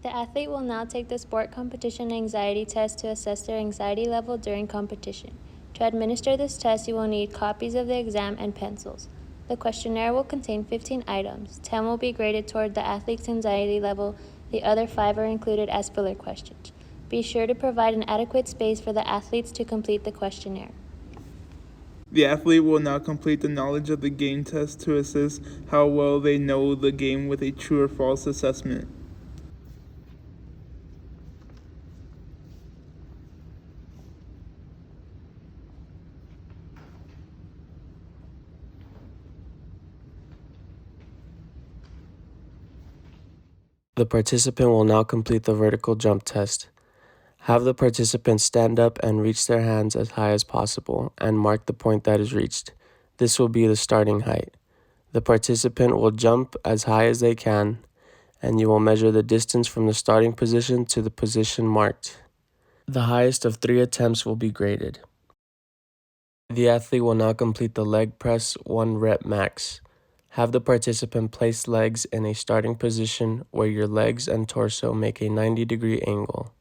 The athlete will now take the sport competition anxiety test to assess their anxiety level during competition. To administer this test, you will need copies of the exam and pencils. The questionnaire will contain 15 items. 10 will be graded toward the athlete's anxiety level. The other 5 are included as filler questions. Be sure to provide an adequate space for the athletes to complete the questionnaire. The athlete will now complete the knowledge of the game test to assess how well they know the game with a true or false assessment. The participant will now complete the vertical jump test. Have the participant stand up and reach their hands as high as possible and mark the point that is reached. This will be the starting height. The participant will jump as high as they can, and you will measure the distance from the starting position to the position marked. The highest of 3 attempts will be graded. The athlete will now complete the leg press 1 rep max. Have the participant place legs in a starting position where your legs and torso make a 90-degree angle.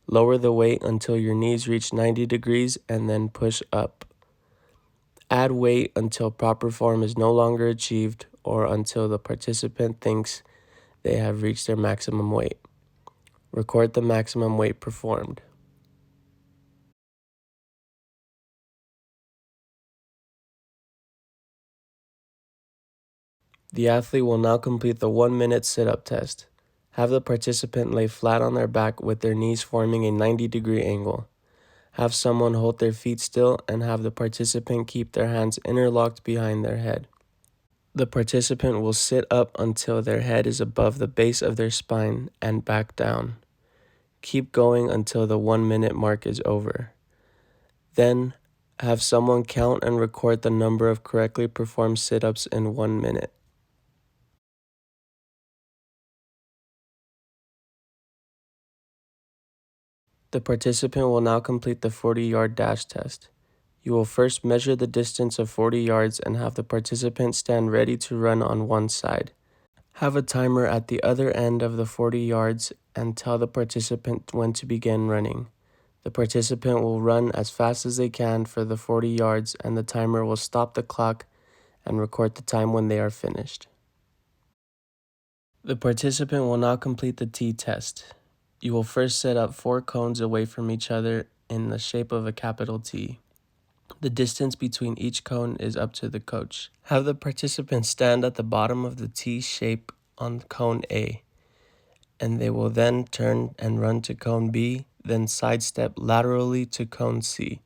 Lower the weight until your knees reach 90 degrees and then push up. Add weight until proper form is no longer achieved or until the participant thinks they have reached their maximum weight. Record the maximum weight performed. The athlete will now complete the 1-minute sit-up test. Have the participant lay flat on their back with their knees forming a 90-degree angle. Have someone hold their feet still and have the participant keep their hands interlocked behind their head. The participant will sit up until their head is above the base of their spine and back down. Keep going until the 1-minute mark is over. Then, have someone count and record the number of correctly performed sit-ups in 1 minute. The participant will now complete the 40-yard dash test. You will first measure the distance of 40 yards and have the participant stand ready to run on one side. Have a timer at the other end of the 40 yards and tell the participant when to begin running. The participant will run as fast as they can for the 40 yards and the timer will stop the clock and record the time when they are finished. The participant will now complete the T test. You will first set up 4 cones away from each other in the shape of a capital T. The distance between each cone is up to the coach. Have the participants stand at the bottom of the T shape on cone A, and they will then turn and run to cone B, then sidestep laterally to cone C,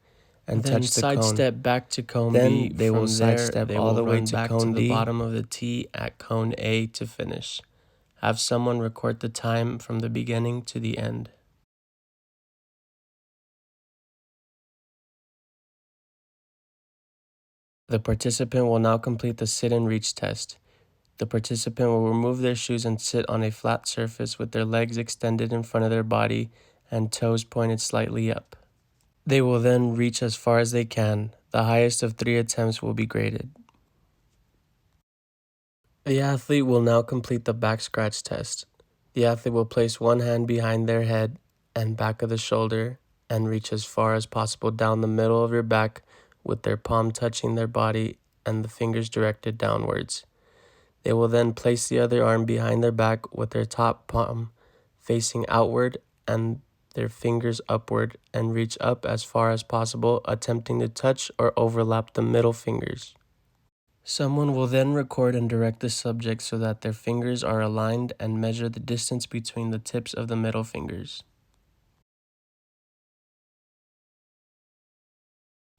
and then touch the cone. Sidestep back to cone B. They will sidestep all the way to cone D, the bottom of the T at cone A to finish. Have someone record the time from the beginning to the end. The participant will now complete the sit and reach test. The participant will remove their shoes and sit on a flat surface with their legs extended in front of their body and toes pointed slightly up. They will then reach as far as they can. The highest of 3 attempts will be graded. The athlete will now complete the back scratch test. The athlete will place one hand behind their head and back of the shoulder and reach as far as possible down the middle of your back with their palm touching their body and the fingers directed downwards. They will then place the other arm behind their back with their top palm facing outward and their fingers upward and reach up as far as possible, attempting to touch or overlap the middle fingers. Someone will then record and direct the subject so that their fingers are aligned and measure the distance between the tips of the middle fingers.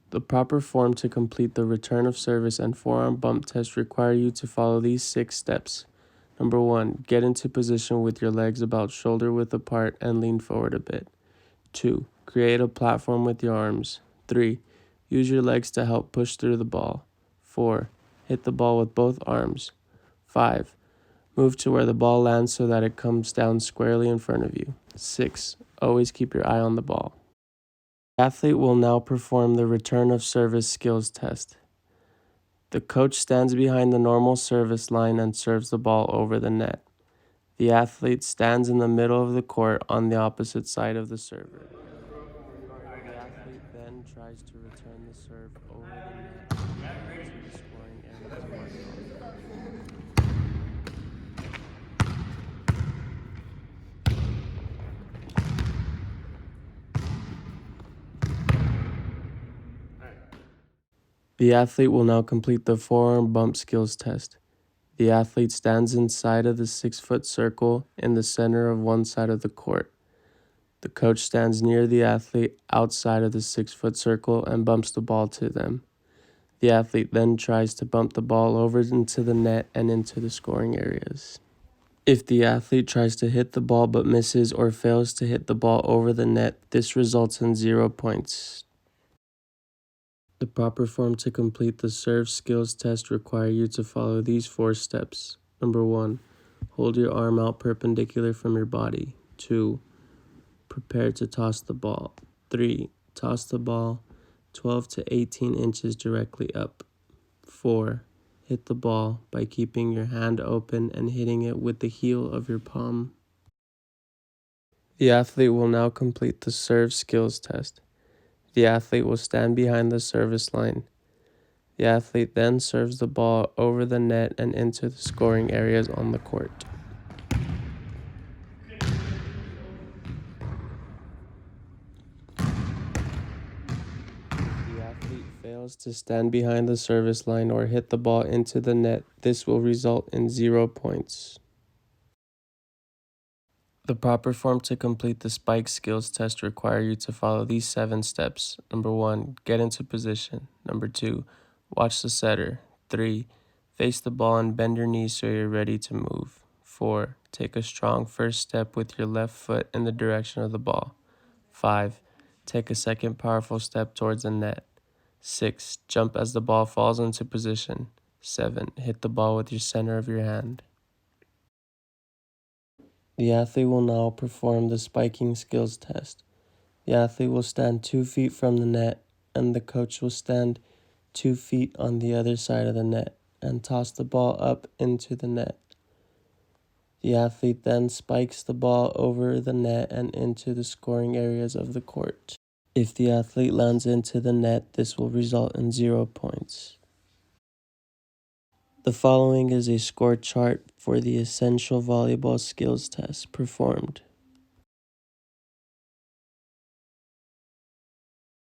The proper form to complete the return of service and forearm bump test require you to follow these 6 steps. Number 1, get into position with your legs about shoulder width apart and lean forward a bit. 2, create a platform with your arms. 3, use your legs to help push through the ball. 4, hit the ball with both arms. 5, move to where the ball lands so that it comes down squarely in front of you. 6, always keep your eye on the ball. The athlete will now perform the return of service skills test. The coach stands behind the normal service line and serves the ball over the net. The athlete stands in the middle of the court on the opposite side of the server. The athlete then tries to return the serve over the net and into the scoring areas marked on the court. The athlete will now complete the forearm bump skills test. The athlete stands inside of the 6-foot circle in the center of one side of the court. The coach stands near the athlete outside of the 6-foot circle and bumps the ball to them. The athlete then tries to bump the ball over into the net and into the scoring areas. If the athlete tries to hit the ball but misses or fails to hit the ball over the net, this results in 0 points. The proper form to complete the serve skills test require you to follow these 4 steps. Number 1, hold your arm out perpendicular from your body. 2, prepare to toss the ball. 3, toss the ball 12 to 18 inches directly up. 4, hit the ball by keeping your hand open and hitting it with the heel of your palm. The athlete will now complete the serve skills test. The athlete will stand behind the service line. The athlete then serves the ball over the net and into the scoring areas on the court. If the athlete fails to stand behind the service line or hit the ball into the net, this will result in 0 points. The proper form to complete the spike skills test require you to follow these 7 steps. Number 1, get into position. Number 2, watch the setter. 3, face the ball and bend your knees so you're ready to move. 4, take a strong first step with your left foot in the direction of the ball. 5, take a second powerful step towards the net. 6, jump as the ball falls into position. 7, hit the ball with your center of your hand. The athlete will now perform the spiking skills test. The athlete will stand 2 feet from the net, and the coach will stand 2 feet on the other side of the net and toss the ball up into the net. The athlete then spikes the ball over the net and into the scoring areas of the court. If the athlete lands into the net, this will result in 0 points. The following is a score chart for the essential volleyball skills test performed.